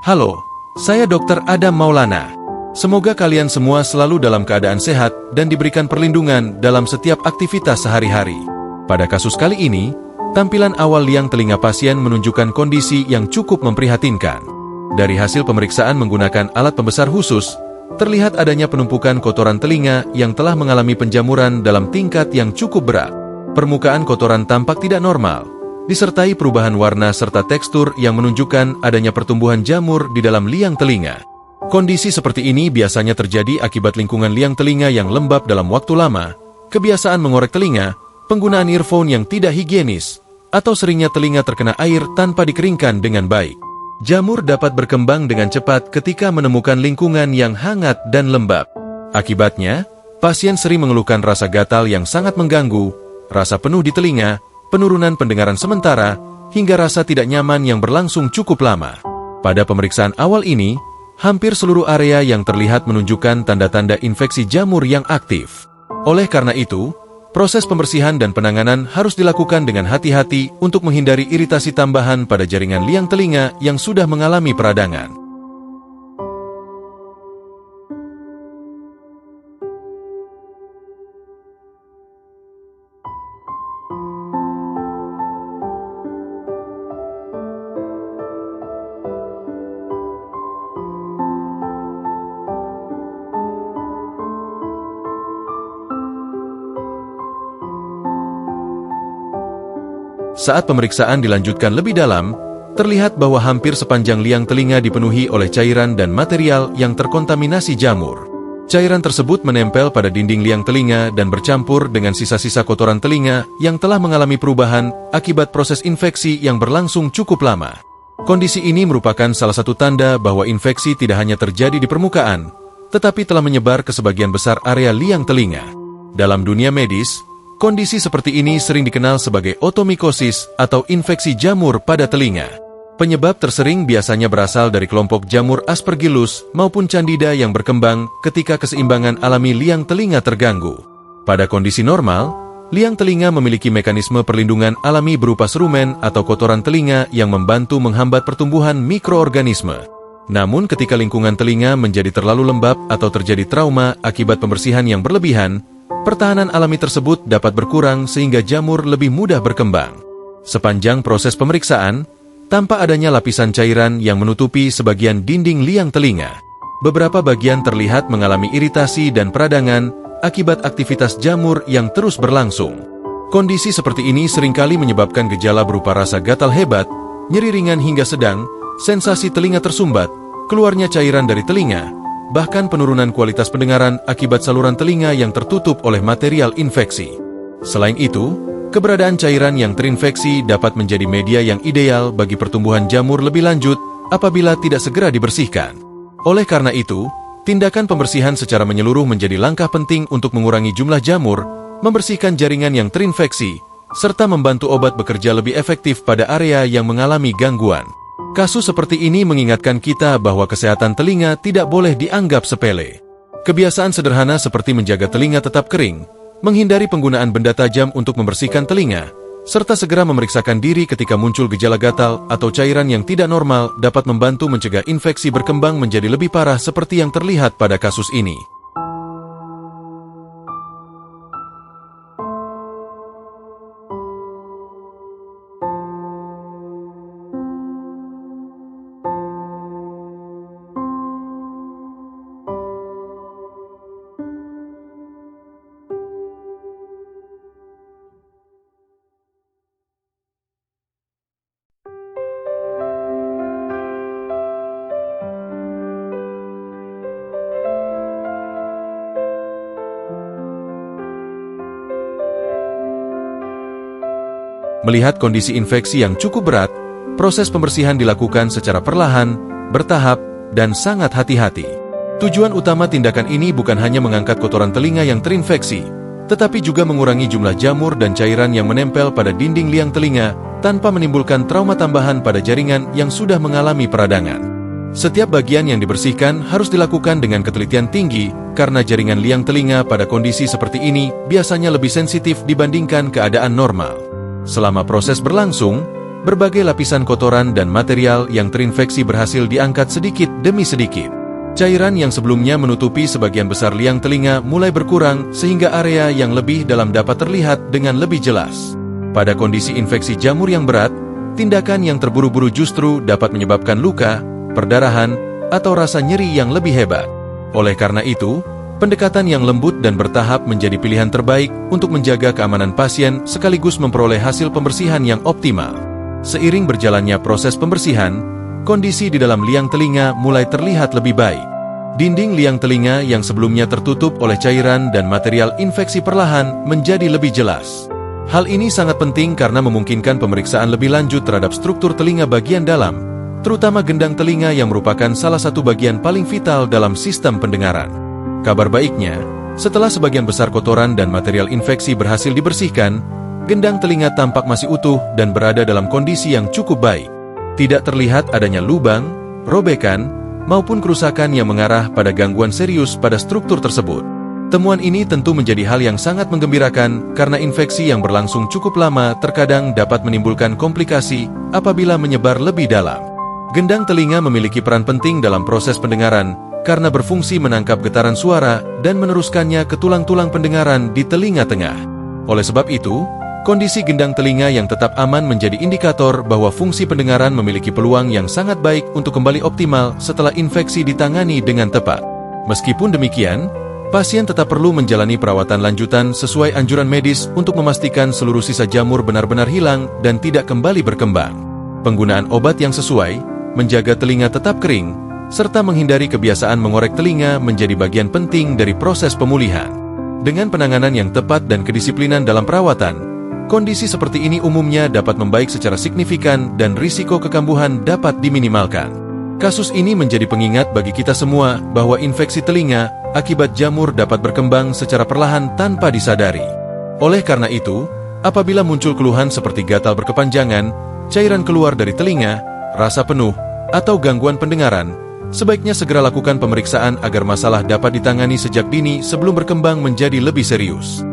Halo, saya Dr. Adam Maulana. Semoga kalian semua selalu dalam keadaan sehat dan diberikan perlindungan dalam setiap aktivitas sehari-hari. Pada kasus kali ini, tampilan awal liang telinga pasien menunjukkan kondisi yang cukup memprihatinkan. Dari hasil pemeriksaan menggunakan alat pembesar khusus, terlihat adanya penumpukan kotoran telinga yang telah mengalami penjamuran dalam tingkat yang cukup berat. Permukaan kotoran tampak tidak normal, disertai perubahan warna serta tekstur yang menunjukkan adanya pertumbuhan jamur di dalam liang telinga. Kondisi seperti ini biasanya terjadi akibat lingkungan liang telinga yang lembab dalam waktu lama, kebiasaan mengorek telinga, penggunaan earphone yang tidak higienis, atau seringnya telinga terkena air tanpa dikeringkan dengan baik. Jamur dapat berkembang dengan cepat ketika menemukan lingkungan yang hangat dan lembab. Akibatnya, pasien sering mengeluhkan rasa gatal yang sangat mengganggu, rasa penuh di telinga, penurunan pendengaran sementara, hingga rasa tidak nyaman yang berlangsung cukup lama. Pada pemeriksaan awal ini, hampir seluruh area yang terlihat menunjukkan tanda-tanda infeksi jamur yang aktif. Oleh karena itu, proses pembersihan dan penanganan harus dilakukan dengan hati-hati untuk menghindari iritasi tambahan pada jaringan liang telinga yang sudah mengalami peradangan. Saat pemeriksaan dilanjutkan lebih dalam, terlihat bahwa hampir sepanjang liang telinga dipenuhi oleh cairan dan material yang terkontaminasi jamur. Cairan tersebut menempel pada dinding liang telinga dan bercampur dengan sisa-sisa kotoran telinga yang telah mengalami perubahan akibat proses infeksi yang berlangsung cukup lama. Kondisi ini merupakan salah satu tanda bahwa infeksi tidak hanya terjadi di permukaan, tetapi telah menyebar ke sebagian besar area liang telinga. Dalam dunia medis, kondisi seperti ini sering dikenal sebagai otomikosis atau infeksi jamur pada telinga. Penyebab tersering biasanya berasal dari kelompok jamur Aspergillus maupun Candida yang berkembang ketika keseimbangan alami liang telinga terganggu. Pada kondisi normal, liang telinga memiliki mekanisme perlindungan alami berupa serumen atau kotoran telinga yang membantu menghambat pertumbuhan mikroorganisme. Namun ketika lingkungan telinga menjadi terlalu lembab atau terjadi trauma akibat pembersihan yang berlebihan, pertahanan alami tersebut dapat berkurang sehingga jamur lebih mudah berkembang. Sepanjang proses pemeriksaan, tampak adanya lapisan cairan yang menutupi sebagian dinding liang telinga. Beberapa bagian terlihat mengalami iritasi dan peradangan akibat aktivitas jamur yang terus berlangsung. Kondisi seperti ini seringkali menyebabkan gejala berupa rasa gatal hebat, nyeri ringan hingga sedang, sensasi telinga tersumbat, keluarnya cairan dari telinga, bahkan penurunan kualitas pendengaran akibat saluran telinga yang tertutup oleh material infeksi. Selain itu, keberadaan cairan yang terinfeksi dapat menjadi media yang ideal bagi pertumbuhan jamur lebih lanjut apabila tidak segera dibersihkan. Oleh karena itu, tindakan pembersihan secara menyeluruh menjadi langkah penting untuk mengurangi jumlah jamur, membersihkan jaringan yang terinfeksi, serta membantu obat bekerja lebih efektif pada area yang mengalami gangguan. Kasus seperti ini mengingatkan kita bahwa kesehatan telinga tidak boleh dianggap sepele. Kebiasaan sederhana seperti menjaga telinga tetap kering, menghindari penggunaan benda tajam untuk membersihkan telinga, serta segera memeriksakan diri ketika muncul gejala gatal atau cairan yang tidak normal dapat membantu mencegah infeksi berkembang menjadi lebih parah seperti yang terlihat pada kasus ini. Melihat kondisi infeksi yang cukup berat, proses pembersihan dilakukan secara perlahan, bertahap, dan sangat hati-hati. Tujuan utama tindakan ini bukan hanya mengangkat kotoran telinga yang terinfeksi, tetapi juga mengurangi jumlah jamur dan cairan yang menempel pada dinding liang telinga tanpa menimbulkan trauma tambahan pada jaringan yang sudah mengalami peradangan. Setiap bagian yang dibersihkan harus dilakukan dengan ketelitian tinggi karena jaringan liang telinga pada kondisi seperti ini biasanya lebih sensitif dibandingkan keadaan normal. Selama proses berlangsung, berbagai lapisan kotoran dan material yang terinfeksi berhasil diangkat sedikit demi sedikit. Cairan yang sebelumnya menutupi sebagian besar liang telinga mulai berkurang sehingga area yang lebih dalam dapat terlihat dengan lebih jelas. Pada kondisi infeksi jamur yang berat, tindakan yang terburu-buru justru dapat menyebabkan luka, perdarahan, atau rasa nyeri yang lebih hebat. Oleh karena itu, pendekatan yang lembut dan bertahap menjadi pilihan terbaik untuk menjaga keamanan pasien sekaligus memperoleh hasil pembersihan yang optimal. Seiring berjalannya proses pembersihan, kondisi di dalam liang telinga mulai terlihat lebih baik. Dinding liang telinga yang sebelumnya tertutup oleh cairan dan material infeksi perlahan menjadi lebih jelas. Hal ini sangat penting karena memungkinkan pemeriksaan lebih lanjut terhadap struktur telinga bagian dalam, terutama gendang telinga yang merupakan salah satu bagian paling vital dalam sistem pendengaran. Kabar baiknya, setelah sebagian besar kotoran dan material infeksi berhasil dibersihkan, gendang telinga tampak masih utuh dan berada dalam kondisi yang cukup baik. Tidak terlihat adanya lubang, robekan, maupun kerusakan yang mengarah pada gangguan serius pada struktur tersebut. Temuan ini tentu menjadi hal yang sangat menggembirakan karena infeksi yang berlangsung cukup lama terkadang dapat menimbulkan komplikasi apabila menyebar lebih dalam. Gendang telinga memiliki peran penting dalam proses pendengaran karena berfungsi menangkap getaran suara dan meneruskannya ke tulang-tulang pendengaran di telinga tengah. Oleh sebab itu, kondisi gendang telinga yang tetap aman menjadi indikator bahwa fungsi pendengaran memiliki peluang yang sangat baik untuk kembali optimal setelah infeksi ditangani dengan tepat. Meskipun demikian, pasien tetap perlu menjalani perawatan lanjutan sesuai anjuran medis untuk memastikan seluruh sisa jamur benar-benar hilang dan tidak kembali berkembang. Penggunaan obat yang sesuai, menjaga telinga tetap kering, serta menghindari kebiasaan mengorek telinga menjadi bagian penting dari proses pemulihan. Dengan penanganan yang tepat dan kedisiplinan dalam perawatan, kondisi seperti ini umumnya dapat membaik secara signifikan dan risiko kekambuhan dapat diminimalkan. Kasus ini menjadi pengingat bagi kita semua bahwa infeksi telinga akibat jamur dapat berkembang secara perlahan tanpa disadari. Oleh karena itu, apabila muncul keluhan seperti gatal berkepanjangan, cairan keluar dari telinga, rasa penuh, atau gangguan pendengaran, sebaiknya segera lakukan pemeriksaan agar masalah dapat ditangani sejak dini sebelum berkembang menjadi lebih serius.